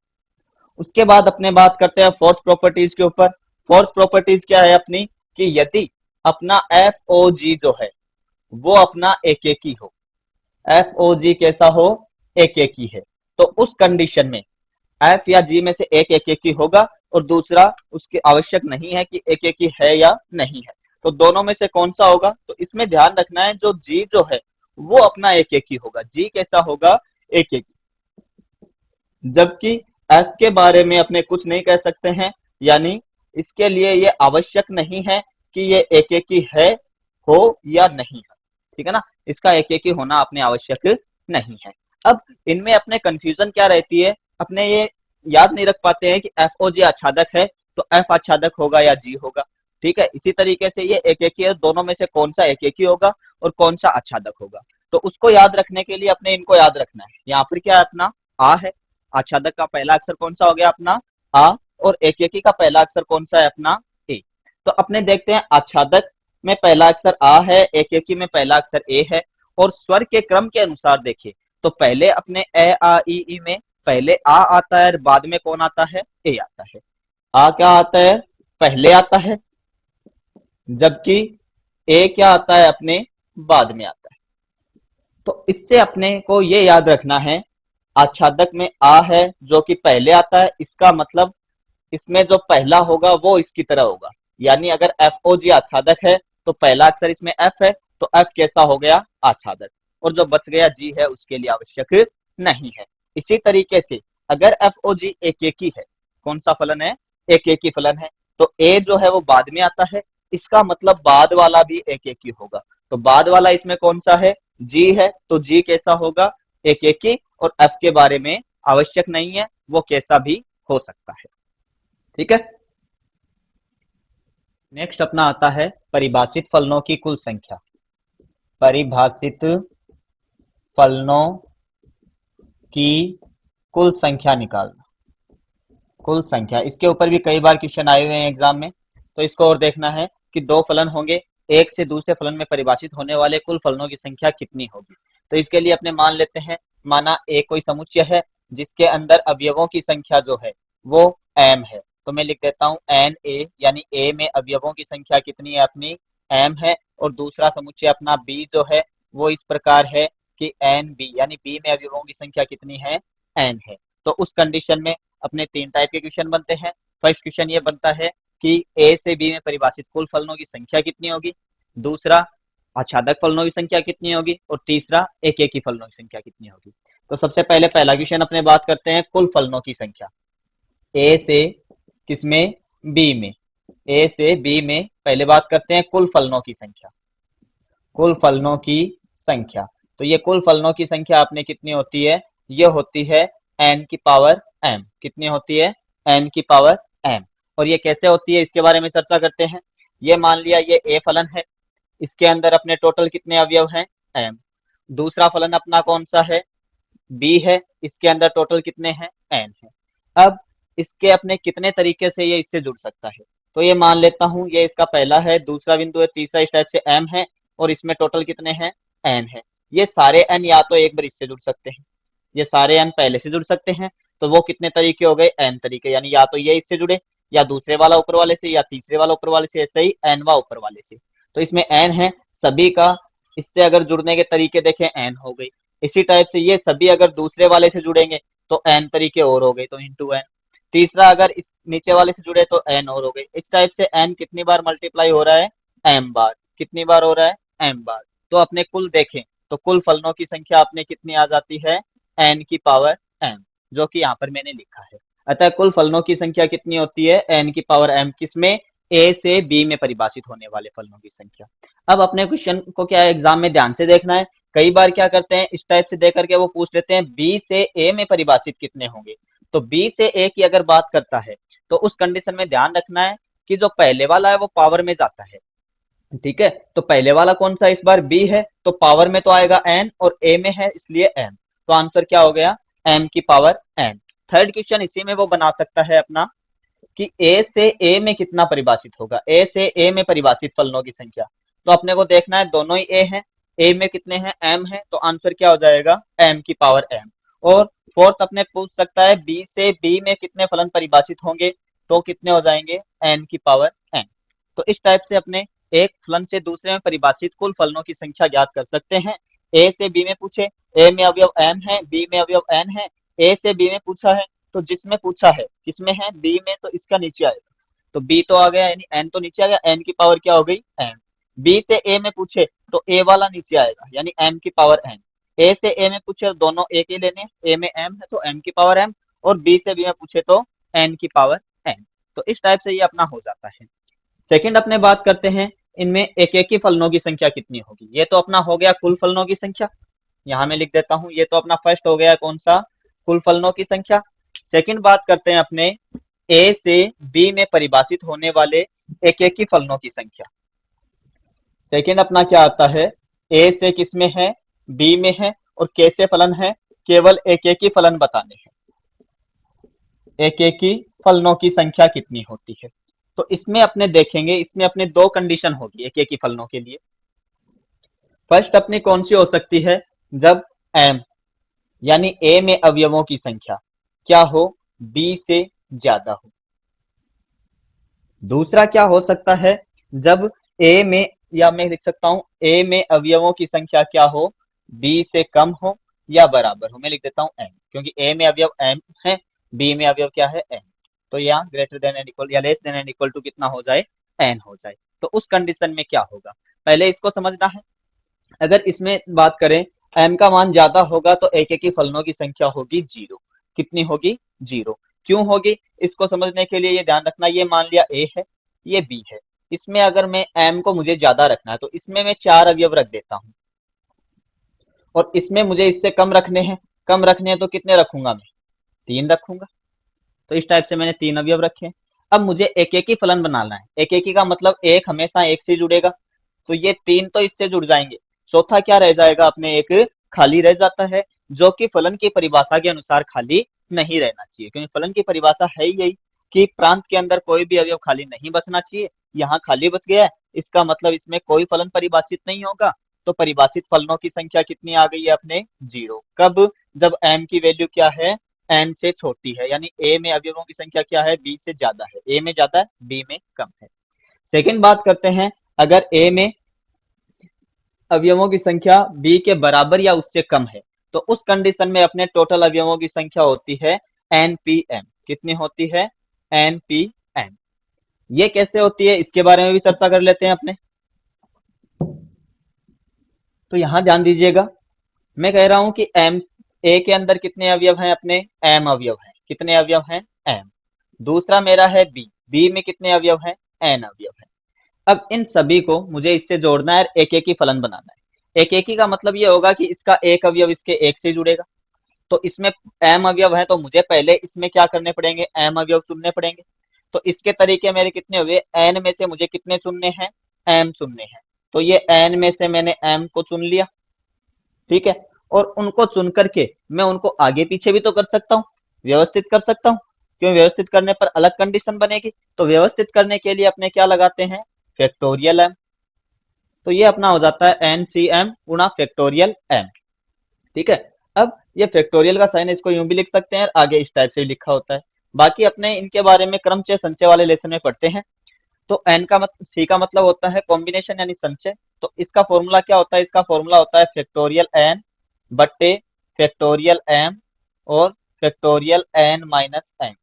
Speaker 2: उसके बाद अपने बात करते हैं फोर्थ प्रॉपर्टीज के ऊपर। फोर्थ प्रॉपर्टीज क्या है अपनी, कि यदि अपना FOG जो है वो अपना एक एक ही हो, FOG कैसा हो, एक एक ही है, तो उस कंडीशन में F या G में से एक एक ही होगा और दूसरा उसकी आवश्यक नहीं है कि एक एक ही है या नहीं है। तो दोनों में से कौन सा होगा, तो इसमें ध्यान रखना है जो G जो है वो अपना एक एक ही होगा। G कैसा होगा, एक एक। जबकि F के बारे में अपने कुछ नहीं कह सकते हैं, यानी इसके लिए ये आवश्यक नहीं है कि ये एक एक ही है, हो या नहीं है। ठीक है ना, इसका एक एक ही होना अपने आवश्यक नहीं है। अब इनमें अपने कंफ्यूजन क्या रहती है, अपने ये याद नहीं रख पाते हैं कि FOG आच्छादक है तो F आच्छादक होगा या G होगा। ठीक है, इसी तरीके से ये एक एक ही है, दोनों में से कौन सा एक एक ही होगा और कौन सा आच्छादक होगा। तो उसको याद रखने के लिए अपने इनको याद रखना है। यहाँ पर क्या है, अपना आ है, आच्छादक का पहला अक्षर कौन सा हो गया, अपना आ, और एक एक ही का पहला अक्षर कौन सा है, अपना ए। तो अपने देखते हैं आच्छादक में पहला अक्षर आ है, एक एक ही में पहला अक्षर ए है, और स्वर के क्रम के अनुसार देखिए तो पहले अपने ए आ ई में पहले आ आता है, बाद में कौन आता है, ए आता है। आ क्या आता है, पहले आता है, जबकि ए क्या आता है, अपने बाद में आता है। तो इससे अपने को ये याद रखना है, आच्छादक में आ है जो कि पहले आता है, इसका मतलब इसमें जो पहला होगा वो इसकी तरह होगा। यानी अगर FOG आच्छादक है तो पहला अक्षर इसमें F है, तो F कैसा हो गया, आच्छादक, और जो बच गया G है उसके लिए आवश्यक नहीं है। इसी तरीके से अगर FOG एक एक ही है, कौन सा फलन है, एक एक ही फलन है, तो A जो है वो बाद में आता है, इसका मतलब बाद वाला भी एक एक ही होगा। तो बाद वाला इसमें कौन सा है, G है, तो G कैसा होगा, एक एक ही, और F के बारे में आवश्यक नहीं है, वो कैसा भी हो सकता है। ठीक है, नेक्स्ट अपना आता है परिभाषित फलनों की कुल संख्या। परिभाषित फलनों की कुल संख्या निकालना। कुल संख्या, इसके ऊपर भी कई बार क्वेश्चन आए हुए हैं एग्जाम में। तो इसको और देखना है कि दो फलन होंगे, एक से दूसरे फलन में परिभाषित होने वाले कुल फलनों की संख्या कितनी होगी। तो इसके लिए अपने मान लेते हैं, माना ए कोई समुच्चय है जिसके अंदर अवयवों की संख्या जो है वो m है। तो मैं लिख देता हूं Na, यानी a में अवयवों की संख्या कितनी है, अपनी m है। और दूसरा समुच्चय अपना b जो है वो इस प्रकार है कि Nb, यानी b में अवयवों की संख्या कितनी है, n है। तो उस कंडीशन में अपने तीन टाइप के क्वेश्चन बनते हैं। फर्स्ट क्वेश्चन ये बनता है कि a से b में परिभाषित कुल फलनों की संख्या कितनी होगी, दूसरा आच्छादक फलनों की संख्या कितनी होगी, और तीसरा एक एक ही फलनों की संख्या कितनी होगी। तो सबसे पहले पहला क्वेश्चन अपने बात करते हैं कुल फलनों की संख्या। ए से किसमें, बी में, ए से बी में पहले बात करते हैं कुल फलनों की संख्या। कुल फलनों की संख्या, तो ये कुल फलनों की संख्या अपने कितनी होती है, ये होती है n की पावर m। कितनी होती है, n की पावर m। और ये कैसे होती है इसके बारे में चर्चा करते हैं। ये मान लिया ये a फलन है, इसके अंदर अपने टोटल कितने अवयव हैं, m। दूसरा फलन अपना कौन सा है, b है, इसके अंदर टोटल कितने हैं, n है। अब इसके अपने कितने तरीके से ये इससे जुड़ सकता है, तो ये मान लेता हूं ये इसका पहला है, दूसरा बिंदु है, तीसरा इस टाइप से m है, और इसमें टोटल कितने हैं, n है। ये सारे n या तो एक बार इससे जुड़ सकते हैं, ये सारे n पहले से जुड़ सकते हैं। तो वो कितने तरीके हो गए, n तरीके, यानी या तो ये इससे जुड़े, या दूसरे वाला ऊपर वाले से, या तीसरे वाला ऊपर वाले से, ऐसे ही nवा ऊपर वाले से। तो इसमें n है सभी का, इससे अगर जुड़ने के तरीके देखें n हो गई। इसी टाइप से ये सभी अगर दूसरे वाले से जुड़ेंगे तो n तरीके और हो गए, तो इंटू n। तीसरा अगर इस नीचे वाले से जुड़े तो n और हो गए। इस टाइप से n कितनी बार मल्टीप्लाई हो रहा है, m बार। कितनी बार हो रहा है, m बार। तो अपने कुल देखें तो कुल फलनों की संख्या अपने कितनी आ जाती है, n की पावर m, जो कि यहाँ पर मैंने लिखा है। अतः कुल फलनों की संख्या कितनी होती है, n की पावर m, किसमें, a से b में परिभाषित होने वाले फलनों की संख्या। अब अपने क्वेश्चन को क्या एग्जाम में ध्यान से देखना है। कई बार क्या करते हैं, इस टाइप से देख करके वो पूछ लेते हैं b से a में परिभाषित कितने होंगे। तो b से a की अगर बात करता है तो उस कंडीशन में ध्यान रखना है कि जो पहले वाला है वो पावर में जाता है, ठीक है। तो पहले वाला कौन सा, इस बार b है, तो पावर में तो आएगा n और a में है इसलिए m। तो आंसर क्या हो गया, m की पावर n। थर्ड क्वेश्चन इसी में वो बना सकता है अपना कि a से a में कितना परिभाषित होगा, a से a में परिभाषित फलनों की संख्या। तो अपने को देखना है दोनों ही a हैं, a में कितने हैं, m है, तो आंसर क्या हो जाएगा, m की पावर m। और फोर्थ अपने पूछ सकता है b से b में कितने फलन परिभाषित होंगे, तो कितने हो जाएंगे, n की पावर n। तो इस टाइप से अपने एक फलन से दूसरे में परिभाषित कुल फलनों की संख्या ज्ञात कर सकते हैं। a से b में पूछे, a में अवयव m है, b में अवयव n है, a से b में पूछा है, तो जिसमें पूछा है किसमें है, b में, तो इसका नीचे आएगा। तो b तो आ गया, यानी n तो नीचे आ गया, n की पावर क्या हो गई, m। b से a में पूछे तो a वाला नीचे आएगा, यानी m की पावर n। a से a में पूछे, दोनों a के लेने, a में m है तो m की पावर m, और b से b में पूछे तो n की पावर n। तो इस टाइप से ये अपना हो जाता है। सेकंड अपने बात करते हैं इनमें एक एक ही फलनों की संख्या कितनी होगी। ये तो अपना हो गया कुल फलनों की संख्या, यहां मैं लिख देता हूं, ये तो अपना फर्स्ट हो गया कौन सा, कुल फलनों की संख्या। सेकंड बात करते हैं अपने a से b में परिभाषित होने वाले एक एक ही फलनों की संख्या। सेकंड अपना क्या आता है, a से किस में है, b में है, और कैसे फलन है, केवल एक एक ही फलन बताने हैं, एक एक ही फलनों की संख्या कितनी होती है। तो इसमें अपने देखेंगे, इसमें अपने दो कंडीशन होगी एक एक ही फलनों के लिए। फर्स्ट अपनी कौन सी हो सकती है, जब m यानी a में अवयवों की संख्या क्या हो, b से ज्यादा हो। दूसरा क्या हो सकता है, जब a में, या मैं लिख सकता हूं a में अवयवों की संख्या क्या हो, b से कम हो या बराबर हो। मैं लिख देता हूं m, क्योंकि a में अवयव m है, b में अवयव क्या है, n। तो यहाँ ग्रेटर देन एंड इक्वल या less than and equal to कितना हो जाए, n हो जाए। तो उस कंडीशन में क्या होगा, पहले इसको समझना है। अगर इसमें बात करें m का मान ज्यादा होगा तो एक एक ही फलनों की संख्या होगी जीरो। कितनी होगी, जीरो। क्यों होगी, इसको समझने के लिए ये ध्यान रखना, ये मान लिया a है, ये b है। इसमें अगर मैं m को मुझे ज्यादा रखना है तो इसमें मैं 4 अवयव रख देता हूं, और इसमें मुझे इससे कम रखने हैं, कम रखने हैं तो कितने रखूंगा मैं, 3 रखूंगा। तो इस टाइप से मैंने 3 अवयव रखे। अब मुझे एक एक ही फलन बनाना है, एक एक ही का मतलब एक हमेशा एक से जुड़ेगा, तो ये 3 तो इससे जुड़ जाएंगे। चौथा क्या रह जाएगा, अपने एक खाली रह जाता है, जो कि फलन की परिभाषा के अनुसार खाली नहीं रहना चाहिए, क्योंकि फलन की परिभाषा है ही यही कि प्रांत के अंदर कोई भी अवयव खाली नहीं बचना चाहिए। यहाँ खाली बच गया है, इसका मतलब इसमें कोई फलन परिभाषित नहीं होगा। तो परिभाषित फलनों की संख्या कितनी आ गई है अपने, जीरो। कब, जब m की वैल्यू क्या है, n से छोटी है, यानी a में अवयवों की संख्या क्या है, b से ज्यादा है, a में ज्यादा है, b में कम है। सेकंड बात करते हैं, अगर a में अवयवों की संख्या b के बराबर या उससे कम है, तो उस कंडीशन में अपने टोटल अवयवों की संख्या होती है npm। कितनी होती है, npm। ये कैसे होती है, इसके बारे में भी चर्चा कर लेते हैं अपने। तो यहां ध्यान दीजिएगा, मैं कह रहा हूं कि m, a के अंदर कितने अवयव हैं अपने, m अवयव हैं। कितने अवयव हैं, m। दूसरा मेरा है b, b में कितने अवयव हैं, n अवयव हैं। अब इन सभी को मुझे इससे जोड़ना है, एक एक ही फलन बनाना है। एक एक ही का मतलब ये होगा कि इसका एक अवयव इसके एक से जुड़ेगा। तो इसमें m अवयव है तो मुझे पहले इसमें क्या करने पड़ेंगे, m अवयव चुनने पड़ेंगे। तो इसके तरीके मेरे कितने हुए, n में से मुझे कितने चुनने हैं, m चुनने हैं। तो ये n में से मैंने m को चुन लिया, ठीक है। और उनको चुन करके मैं उनको आगे पीछे भी तो कर सकता हूँ, व्यवस्थित कर सकता हूँ, क्यों, व्यवस्थित करने पर अलग कंडीशन बनेगी। तो व्यवस्थित करने के लिए अपने क्या लगाते हैं, फैक्टोरियल m। तो ये अपना हो जाता है NCM गुणा फैक्टोरियल m, ठीक है। अब ये फैक्टोरियल का साइन इसको यूं भी लिख सकते हैं, आगे इस टाइप से भी लिखा होता है। बाकी अपने इनके बारे में क्रमचय संचय वाले लेसन में पढ़ते हैं। तो n का c का मतलब होता है कॉम्बिनेशन यानी संचय। तो इसका फॉर्मूला क्या होता है, इसका फॉर्मूला होता है फैक्टोरियल n बट्टे फैक्टोरियल m और फैक्टोरियल n माइनस m,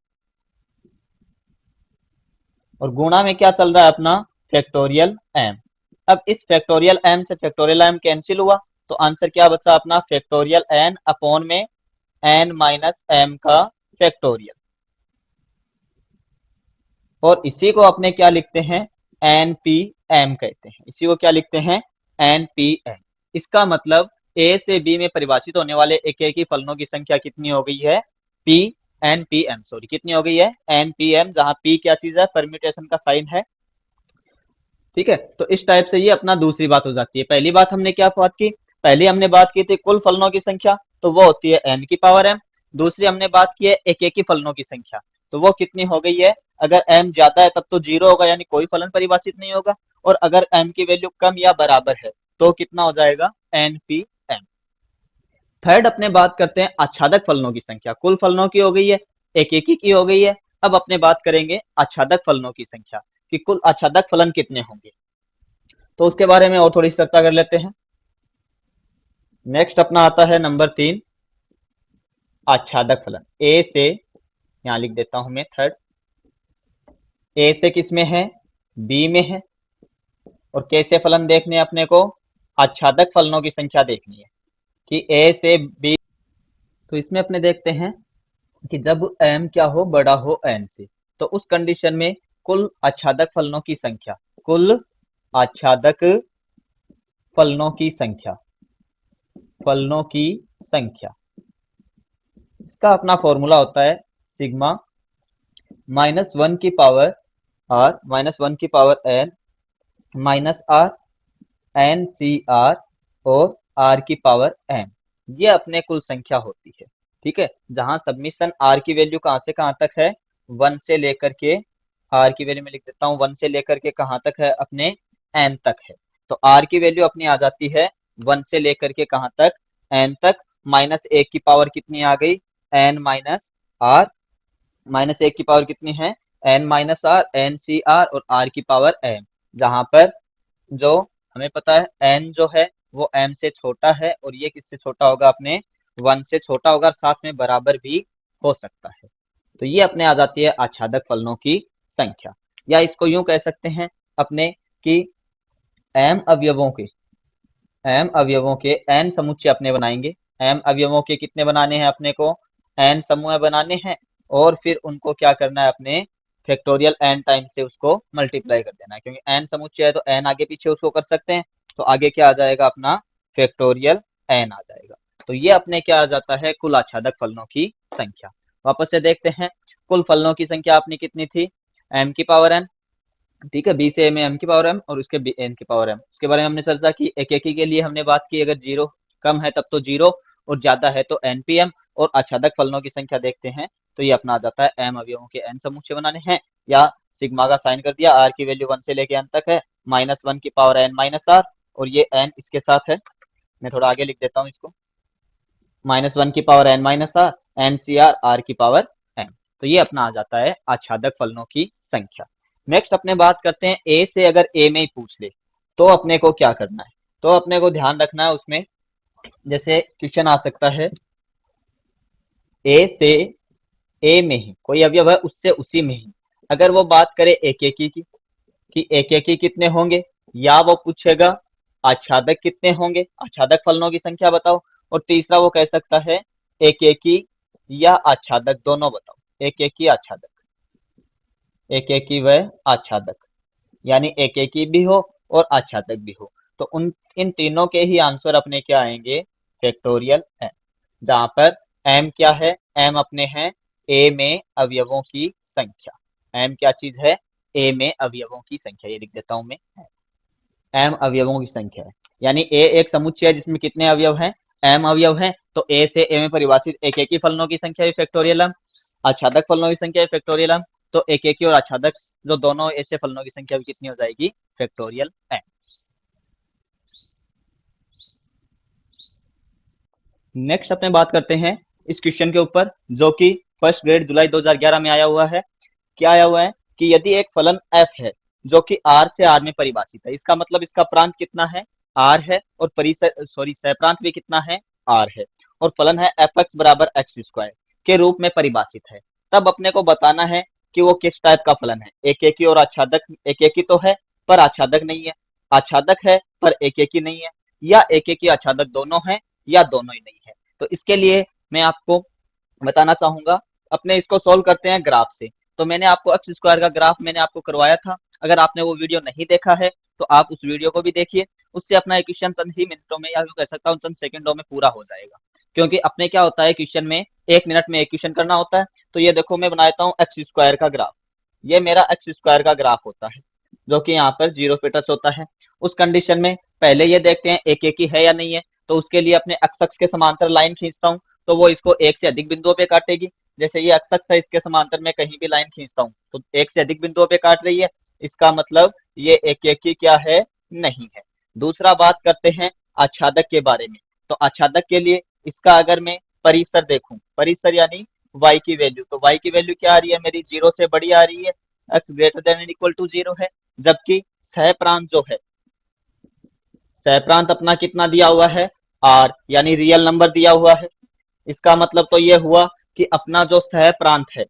Speaker 2: और गुणा में क्या चल रहा है अपना, फैक्टोरियल m। अब इस फैक्टोरियल m से फैक्टोरियल m कैंसिल हुआ, तो आंसर क्या बचा अपना, फैक्टोरियल n अपॉन में n माइनस m का फैक्टोरियल। और इसी को अपने क्या लिखते हैं, npm कहते हैं। इसी को क्या लिखते हैं, npm। इसका मतलब a से b में परिभाषित होने वाले एक एक ही फलनों की संख्या कितनी हो गई है, p npm, सॉरी कितनी हो गई है, npm, जहां p क्या चीज है, परम्यूटेशन का साइन है। ठीक है, तो इस टाइप से ये अपना दूसरी बात हो जाती है। पहली बात हमने क्या बात की, पहली हमने बात की थी कुल फलनों की संख्या, तो वो होती है n की पावर m। दूसरी हमने बात की है एक एक ही फलनों की संख्या, तो वो कितनी हो गई है, अगर m ज्यादा है तब तो जीरो होगा, यानी कोई फलन परिभाषित नहीं होगा, और अगर m की वैल्यू कम या बराबर है तो कितना हो जाएगा, npm। थर्ड अपने बात करते हैं आच्छादक फलनों की संख्या। कुल फलनों की हो गई है, एक एक ही की हो गई है। अब अपने बात करेंगे आच्छादक फलनों की संख्या, कि कुल आच्छादक फलन कितने होंगे, तो उसके बारे में और थोड़ी चर्चा कर लेते हैं। नेक्स्ट अपना आता है नंबर 3, आच्छादक फलन। ए से, यहां लिख देता हूं मैं थर्ड, ए से किस में है, बी में है। और कैसे फलन देखने हैं अपने को, आच्छादक फलनों की संख्या देखनी है कि ए से बी। तो इसमें अपने देखते हैं कि जब m क्या हो, बड़ा हो n से, तो उस कंडीशन में कुल आच्छादक फलनों की संख्या, कुल आच्छादक फलनों की संख्या, फलनों की संख्या, इसका अपना फॉर्मूला होता है सिग्मा -1 की पावर r -1 की power n minus r n सी r और r की पावर m। ये अपने कुल संख्या होती है। ठीक है, जहां सबमिशन r की वैल्यू कहां से कहां तक है, 1 से लेकर के, r की वैल्यू में लिख देता हूं 1 से लेकर के कहां तक है, अपने n तक है। तो r की वैल्यू अपनी आ जाती है 1 से लेकर के कहां तक, n तक, माइनस 1 की पावर कितनी आ गई, n माइनस r, माइनस 1 की पावर कितनी है, n माइनस r, n सी r और r की पावर m। जहां पर जो हमें पता है n जो है वो m से छोटा है, और ये किससे छोटा होगा, अपने 1 से छोटा होगा, और साथ में बराबर भी हो सकता है। तो ये अपने आ जाती है आच्छादक फलनों की संख्या। या इसको यूं कह सकते हैं अपने कि m अवयवों के, m अवयवों के n समुच्चय अपने बनाएंगे। m अवयवों के कितने बनाने हैं अपने को, n समूह बनाने हैं, और फिर उनको क्या करना है, अपने फैक्टोरियल n टाइम से उसको मल्टीप्लाई कर देना है, क्योंकि n समुच्चय है तो n आगे पीछे उसको कर सकते हैं, तो आगे क्या आ जाएगा अपना, फैक्टोरियल n आ जाएगा। तो ये अपने क्या आ जाता है, कुल आच्छादक फलनों की संख्या। वापस से देखते हैं, कुल फलनों की संख्या अपनी कितनी थी, m की पावर n। ठीक है, बी से में m की पावर m और उसके n की पावर m। उसके बारे में हमने चर्चा की। एक एक ही के लिए हमने बात की, अगर जीरो कम है तब तो जीरो, और ज्यादा है तो npm। और आच्छादक फलनों की संख्या देखते हैं, तो ये अपना आ जाता है m अवयवों के n समुच्चय बनाने हैं, या सिग्मा का साइन कर दिया, r की वैल्यू 1 से लेके n तक है, -1 की पावर n माइनस r, और ये n इसके साथ है, मैं थोड़ा आगे लिख देता हूँ इसको, -1 की power n minus r, n सी r, r की पावर m। तो ये अपना आ जाता है आच्छादक फलनों की संख्या। नेक्स्ट अपने बात करते हैं a से, अगर a में ही पूछ ले तो अपने को क्या करना है, तो अपने को ध्यान रखना है उसमें, जैसे क्वेश्चन आ सकता है a से a में ही कोई अवयव है, उससे उसी में ही, अगर वो बात करे एक एक ही की, कि एक एक ही कितने होंगे, या वो पूछेगा आच्छादक कितने होंगे, आच्छादक फलनों की संख्या बताओ, और तीसरा वो कह सकता है एक एक ही या आच्छादक दोनों बताओ, एक एक ही आच्छादक, एक एक ही वह आच्छादक, यानी एक एक ही भी हो और आच्छादक भी हो। तो उन इन तीनों के ही आंसर अपने क्या आएंगे, फैक्टोरियल m। जहां पर m क्या है, m अपने हैं a में अवयवों की संख्या। m क्या चीज है, a में अवयवों की संख्या, ये लिख देता हूं मैं, m अवयवों की संख्या है। यानी a एक समुच्चय है जिसमें कितने अवयव हैं, m अवयव हैं, तो a से a में परिभाषित एक एक ही फलनों की संख्या है फैक्टोरियल m, आच्छादक फलनों की संख्या है फैक्टोरियल m, तो एक एक ही और आच्छादक जो दोनों ऐसे फलनों की संख्या भी कितनी हो जाएगी, फैक्टोरियल m। नेक्स्ट अपने बात करते हैं इस क्वेश्चन के ऊपर, जो कि फर्स्ट ग्रेड जुलाई 2011 में आया हुआ है। क्या आया हुआ है कि यदि एक फलन f है जो कि r से r में परिभाषित है, इसका मतलब इसका प्रांत कितना है, r है, और सहप्रांत भी कितना है, r है, और फलन है fx बराबर x स्क्वायर के रूप में परिभाषित है, तब अपने को बताना है कि वो किस टाइप का फलन है, एक एक ही और आच्छादक, एक एक ही तो है पर आच्छादक नहीं है, आच्छादक है पर एक एक ही नहीं है, या एक एक ही आच्छादक दोनों है, या दोनों ही नहीं है। तो इसके लिए मैं आपको बताना चाहूंगा, अपने इसको सोल्व करते हैं ग्राफ से। तो मैंने आपको एक्स स्क्वायर का ग्राफ मैंने आपको करवाया था, अगर आपने वो वीडियो नहीं देखा है तो आप उस वीडियो को भी देखिए, उससे अपना इक्वेशन चंद ही मिनटों में या कह सकता हूँ चंद सेकंडों में पूरा हो जाएगा। क्योंकि अपने क्या होता है क्वेश्चन में 1 मिनट में इक्वेशन करना होता है। तो ये देखो मैं बनाता हूँ एक्स स्क्वायर का ग्राफ, ये मेरा एक्स स्क्वायर का ग्राफ होता है जो कि यहाँ पर जीरो पे टच होता है। उस कंडीशन में पहले ये देखते हैं एक एक ही है या नहीं है, तो उसके लिए अपने एक्स अक्ष के समांतर लाइन खींचता हूँ, तो वो इसको एक से अधिक बिंदुओं पे काटेगी। जैसे ये एक्स अक्ष है, इसके समांतर में कहीं भी लाइन खींचता हूँ तो एक से अधिक बिंदुओं पे काट रही है, इसका मतलब ये एक एक ही क्या है, नहीं है। दूसरा बात करते हैं आच्छादक के बारे में। तो आच्छादक के लिए इसका अगर मैं परिसर देखूं, परिसर यानी y की वैल्यू, तो y की वैल्यू क्या आ रही है मेरी, जीरो से बड़ी आ रही है, x greater than and equal to zero है। जबकि सह प्रांत जो है, सह प्रांत अपना कितना दिया हुआ है, r यानी रियल नंबर दिया हुआ है। इसका मतलब तो ये हुआ कि अपना जो सह प्रांत है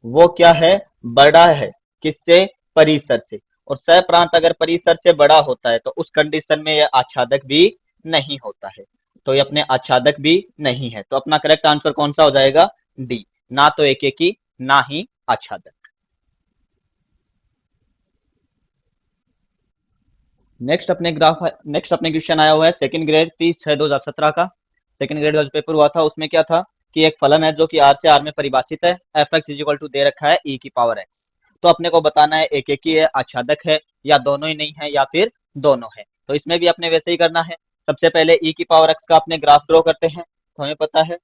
Speaker 2: वो क्या है, बड़ा है, किससे, परिसर से। और सह प्रांत अगर परिसर से बड़ा होता है तो उस कंडीशन में यह आच्छादक भी नहीं होता है, तो ये अपने आच्छादक भी नहीं है। तो अपना करेक्ट आंसर कौन सा हो जाएगा, डी, ना तो एक एक ही ना ही आच्छादक। नेक्स्ट अपने क्वेश्चन आया हुआ है सेकंड ग्रेड 30/6/2017 का। सेकंड ग्रेड का जो पेपर हुआ था उसमें क्या था कि एक फलन है जो कि आर से आर में परिभाषित है, f x is equal to दे रखा है ई की पावर एक्स। तो अपने को बताना है एक एक ही है, आच्छादक है, या दोनों ही नहीं है, या फिर दोनों है। तो इसमें भी अपने वैसे ही करना है। सबसे पहले ई की पावर एक्स का अपने ग्राफ ड्रॉ करते हैं। तो हमें पता है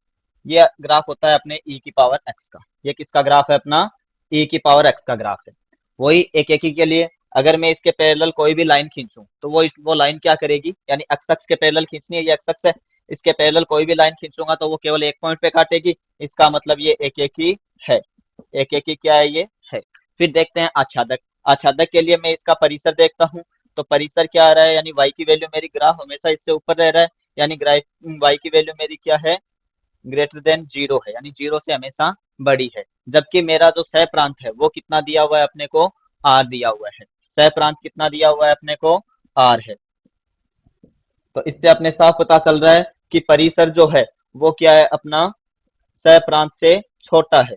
Speaker 2: ये ग्राफ होता है अपने ई की पावर एक्स का। ये किसका ग्राफ है, अपना ई की पावर एक्स का ग्राफ है। वही एक एक ही के लिए अगर मैं इसके पैरेलल कोई भी लाइन खींचूं तो वो लाइन क्या करेगी, यानी एक्स अक्ष के पैरेलल खींचनी है, ये एक्स अक्ष है, इसके पैरेलल कोई भी लाइन खींचूंगा तो वो केवल एक पॉइंट पे काटेगी। इसका मतलब ये एक एक ही है, एक एक ही क्या है, ये है। फिर देखते हैं आच्छादक। आच्छादक के लिए मैं इसका परिसर देखता हूँ, तो परिसर क्या आ रहा है, यानी y की वैल्यू मेरी ग्राफ हमेशा इससे ऊपर रह रहा है, यानी y की वैल्यू मेरी क्या है, ग्रेटर देन जीरो है, यानी जीरो से हमेशा बड़ी है। जबकि मेरा जो सह प्रांत है वो कितना दिया हुआ है अपने को, आर दिया हुआ है। सह प्रांत कितना दिया हुआ है अपने को, आर है। तो इससे अपने साफ पता चल रहा है कि परिसर जो है वो क्या है, अपना सह प्रांत से छोटा है।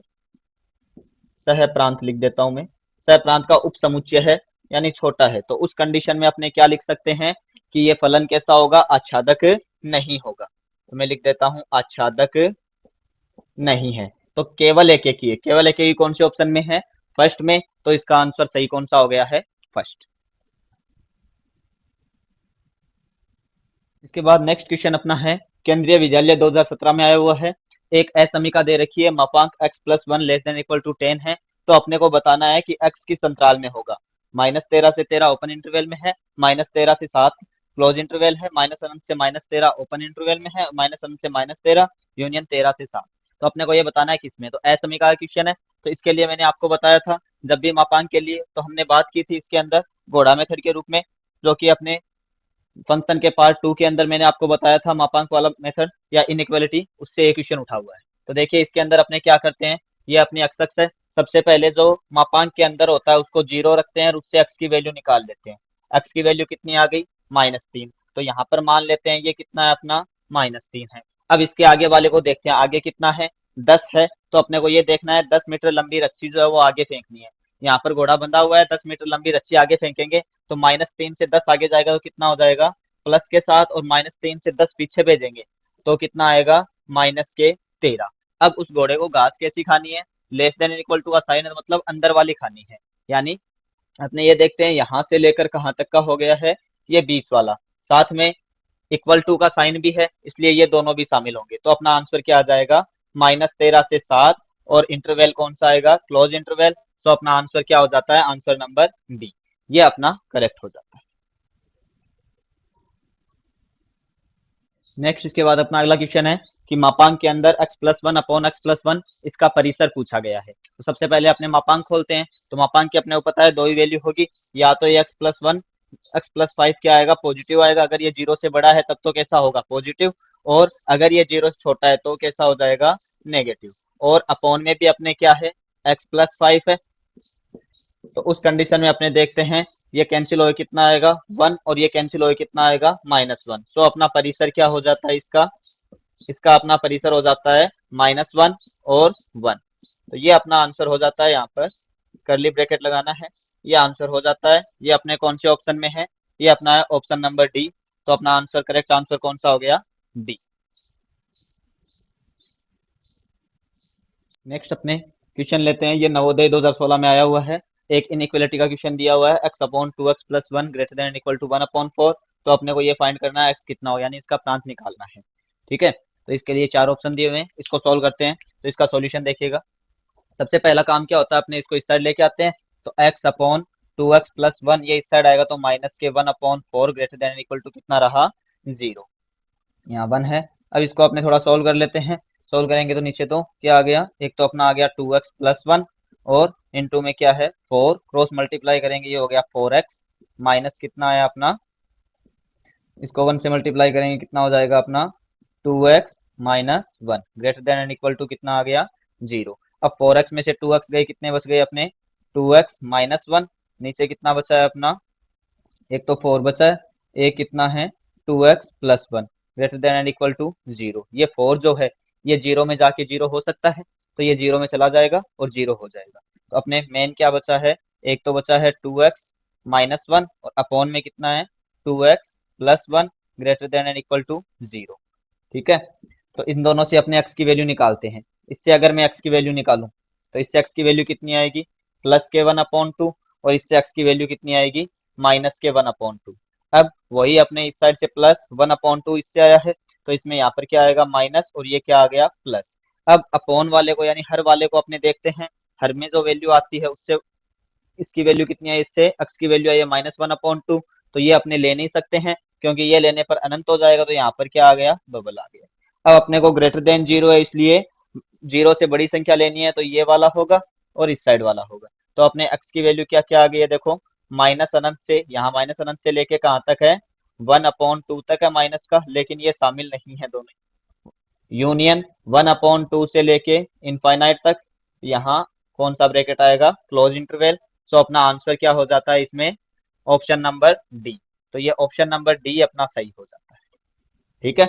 Speaker 2: सह प्रांत लिख देता हूं मैं, सह प्रांत का उपसमुच्चय है, यानी छोटा है। तो उस कंडीशन में अपने क्या लिख सकते हैं कि ये फलन कैसा होगा, आच्छादक नहीं होगा। तो मैं लिख देता हूं आच्छादक नहीं है। तो केवल एक एक ही है, केवल एक एक ही कौन से ऑप्शन में है, फर्स्ट में। तो इसका आंसर सही कौन सा हो गया है, फर्स्ट। इसके बाद नेक्स्ट क्वेश्चन अपना है केंद्रीय विद्यालय 2017 में आया हुआ है। एक असमीका दे रखी है, मापांक x plus 1 less than equal to 10 है। तो अपने को बताना है कि x किस अंतराल में होगा। -13 से 13 ओपन इंटरवल में है, -13 से 7 क्लोज इंटरवल है, -अनंत से -13 ओपन इंटरवल में है, -अनंत से -13 यूनियन 13 से 7। तो अपने को ये बताना है किसमें, तो असमीका का क्वेश्चन है। तो इसके लिए मैंने आपको बताया था जब भी मापांक के लिए, तो हमने बात की थी इसके अंदर घोड़ा मेथड के रूप में, जो कि अपने फंक्शन के पार्ट 2 के अंदर मैंने आपको बताया था मापांक वाला मेथड या इनइक्वालिटी, उससे एक क्वेश्चन उठा हुआ है। तो देखिए इसके अंदर अपने क्या करते हैं, ये अपनी एक्स अक्ष है। सबसे पहले जो मापांक के अंदर होता है उसको जीरो रखते हैं और उससे एक्स की वैल्यू निकाल लेते हैं। एक्स की वैल्यू कितनी आ गई, -3। तो यहाँ पर मान लेते हैं ये कितना है अपना, -3 है। अब इसके आगे वाले को देखते हैं, आगे कितना है, 10 है। तो अपने को ये देखना है 10 मीटर लंबी रस्सी जो है वो आगे फेंकनी है। यहाँ पर घोड़ा बंधा हुआ है, 10 मीटर लंबी रस्सी आगे फेंकेंगे तो -3 से 10 आगे जाएगा तो कितना हो जाएगा, प्लस के साथ, और -3 से 10 पीछे भेजेंगे तो कितना आएगा, -13। अब उस घोड़े को घास कैसी खानी है, लेस देन इक्वल टू का साइन है, मतलब अंदर वाली खानी है। यानी अपने ये देखते हैं यहाँ से लेकर कहाँ तक का हो गया है, ये बीच वाला, साथ में इक्वल टू का साइन भी है, इसलिए ये दोनों भी शामिल होंगे। तो अपना आंसर क्या आ जाएगा, -13 से 7, और इंटरवल कौन सा आएगा, क्लोज इंटरवल। सो अपना आंसर क्या हो जाता है, आंसर नंबर बी, ये अपना करेक्ट हो जाता है। नेक्स्ट इसके बाद अपना अगला क्वेश्चन है कि मापांक के अंदर x plus 1 upon x plus 1 इसका परिसर पूछा गया है। तो सबसे पहले अपने मापांक खोलते हैं। तो मापांक की अपने को पता है दो ही वैल्यू होगी, या तो ये x प्लस 1, x प्लस 5 क्या आएगा, पॉजिटिव आएगा। अगर ये जीरो से बड़ा है तब तो कैसा होगा, पॉजिटिव। और अगर ये जीरो से छोटा है तो कैसा हो जाएगा, नेगेटिव। और अपॉन में भी अपने क्या है, x प्लस 5 है, तो उस कंडीशन में अपने देखते हैं ये कैंसिल होकर कितना आएगा 1 और ये कैंसिल होकर कितना आएगा -1। सो अपना परिसर क्या हो जाता है इसका, इसका अपना परिसर हो जाता है -1 और 1। तो ये अपना आंसर हो जाता है, यहाँ पर करली ब्रैकेट लगाना है, ये आंसर हो जाता है। ये अपने कौन से ऑप्शन में है, ये अपना है ऑप्शन नंबर डी। तो अपना आंसर, करेक्ट आंसर कौन सा हो गया, डी। नेक्स्ट अपने क्वेश्चन लेते हैं, ये नवोदय 2016 में आया हुआ है। एक इनइक्वालिटी का क्वेश्चन दिया हुआ है x/2x + 1 > = 1/4। तो अपने को ये फाइंड करना है x कितना हो, यानी इसका प्रांत निकालना है। ठीक है, तो इसके लिए 4 ऑप्शन दिए हुए हैं, इसको सॉल्व करते हैं। तो इसका सॉल्यूशन देखिएगा, सबसे पहला काम क्या होता है, अपने इसको इस साइड लेके आते हैं। तो x/2x + 1 ये इस साइड आएगा, तो -1/4 > कितना रहा, 0। यहाँ 1 है। अब इसको अपने थोड़ा सोल्व कर लेते हैं। सोल्व करेंगे तो नीचे तो क्या आ गया, एक तो अपना आ गया 2x + 1 और इनटू में क्या है 4, क्रॉस मल्टीप्लाई करेंगे ये हो गया 4x, माइनस कितना आया अपना, इसको 1 से मल्टीप्लाई करेंगे कितना हो जाएगा अपना 2x - 1 > कितना आ गया, 0। अब 4x में से 2x गए, कितने बच गए अपने 2x - 1, नीचे कितना बचा है अपना, एक तो 4 बचा है, एक कितना है 2x + 1 > 0। ये 4 जो है ये 0 में जाके 0 हो सकता है, तो ये 0 में चला जाएगा और 0 हो जाएगा। तो अपने मेन क्या बचा है, एक तो बचा है 2x - 1 और अपॉन में कितना है 2x + 1 > 0। ठीक है, तो इन दोनों से अपने x की वैल्यू निकालते हैं। इससे अगर मैं x की वैल्यू निकालूं तो इससे x की वैल्यू कितनी आएगी, +k1/2 और इससे x की वैल्यू कितनी आएगी, -k1/2। अब वही अपने इस साइड से +1/2 इससे आया है, तो इसमें यहाँ पर क्या आएगा माइनस और ये क्या आ गया प्लस। अब अपॉन वाले को यानी हर वाले को अपने देखते हैं, हर में जो वैल्यू आती है उससे इसकी वैल्यू कितनी है, इससे x की वैल्यू आई है -1/2। तो ये अपने ले नहीं सकते हैं क्योंकि ये लेने पर अनंत हो जाएगा, तो यहाँ पर क्या आ गया, बबल आ गया। अब अपने को >0 है, इसलिए 0 से बड़ी संख्या लेनी है, तो ये वाला होगा और इस साइड वाला होगा। तो अपने x की वैल्यू क्या क्या आ गई है, देखो माइनस अनंत से, यहाँ माइनस अनंत से लेके कहाँ तक है 1/2 तक है माइनस का, लेकिन ये शामिल नहीं है दोनों। यूनियन 1/2 से लेके इनफाइनाइट तक, यहाँ कौन सा ब्रैकेट आएगा, क्लोज इंटरवल। सो अपना आंसर क्या हो जाता है इसमें, ऑप्शन नंबर डी। तो ये ऑप्शन नंबर डी अपना सही हो जाता है। ठीक है,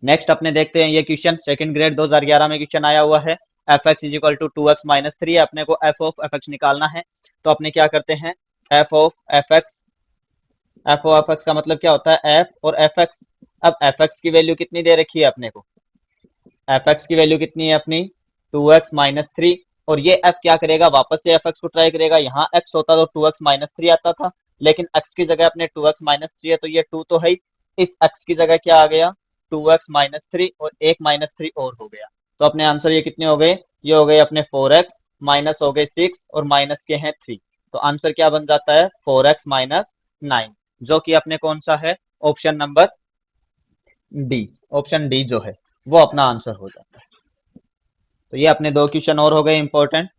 Speaker 2: नेक्स्ट अपने देखते हैं ये क्वेश्चन, सेकंड ग्रेड 2011 में क्वेश्चन आया हुआ है। fx = 2x - 3, अपने को f ऑफ fx निकालना है। तो अपने क्या करते हैं, f ऑफ fx का मतलब क्या होता है, f और fx। अब fx की वैल्यू कितनी दे रखी है अपने को, fx की वैल्यू कितनी है अपनी 2x - 3, और ये f क्या करेगा, वापस से fx को ट्राई करेगा। यहाँ x होता तो 2x - 3 आता था, लेकिन x की जगह अपने 2x - 3 है, तो ये 2 तो है ही, इस x की जगह क्या आ गया 2x - 3 और एक -3 और हो गया। तो अपने आंसर ये कितने हो गए, ये हो गए अपने 4x, माइनस हो गए 6 और माइनस के हैं 3। तो आंसर क्या बन जाता है 4x - 9, जो कि अपने कौन सा है, option number D. Option D जो है वो अपना आंसर हो जाता है। तो ये अपने 2 क्वेश्चन और हो गए इंपॉर्टेंट।